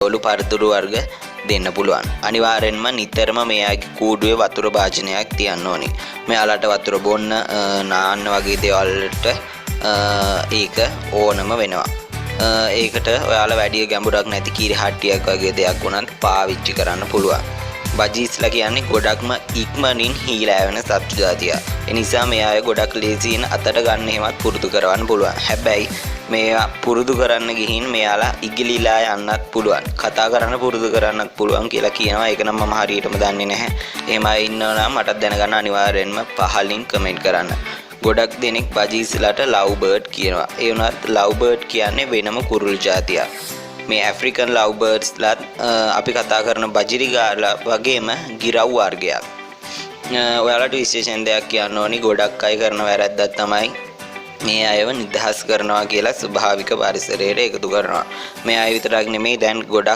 ඔලු පරතුරු වර්ග දෙන්න පුළුවන්. අනිවාර්යෙන්ම නිතරම මෙයාගේ කූඩුවේ වතුර භාජනයක් තියන්න ඕනේ. මෙයාලට වතුර බොන්න නාන්න වගේ දේවල් වලට ඒක ඕනම වෙනවා. ඒකට ඔයාලා වැඩි ගැඹුරක් නැති කීරි හට්ටියක් වගේ දෙයක් වුණත් පාවිච්චි කරන්න පුළුවන්. බජීස්ලා කියන්නේ ගොඩක්ම ඉක්මනින් හීලා වෙන සත්තු జాතියක්. ඒ නිසා මෙයාය ගොඩක් ලේසියෙන් අතට ගන්න එහෙමත් පුරුදු කරවන්න පුළුවන්. හැබැයි මේවා පුරුදු කරන්න ගිහින් මෙයාලා ඉගිලිලා යන්නත් පුළුවන්. කතා කරන්න පුරුදු කරන්නත් පුළුවන් කියලා කියනවා. ඒක නම් මම හරියටම දන්නේ නැහැ. එහෙම අය ඉන්නවා නම් මටත් දැනගන්න අනිවාර්යෙන්ම පහලින් කමෙන්ට් කරන්න. ගොඩක් දෙනෙක් බජීස්ලාට ලව් බර්ඩ් කියනවා. ඒ වුණත් ලව් බර්ඩ් කියන්නේ වෙනම කුරුළු జాතියක්. මේ ඇෆ්‍රිකන් ලව් බර්ඩ්ස්ලාත් අපි කතා කරන බජිරිගාලා වගේම ගිරව් වර්ගයක්. ඔයාලට විශේෂයෙන් දෙයක් කියන්න ඕනි. ගොඩක් අය කරන වැරැද්දක් තමයි මේ අයව නිදහස් කරනවා කියලා ස්වභාවික පරිසරයට එකතු කරනවා. මේ අය විතරක් නෙමෙයි දැන් ගොඩක්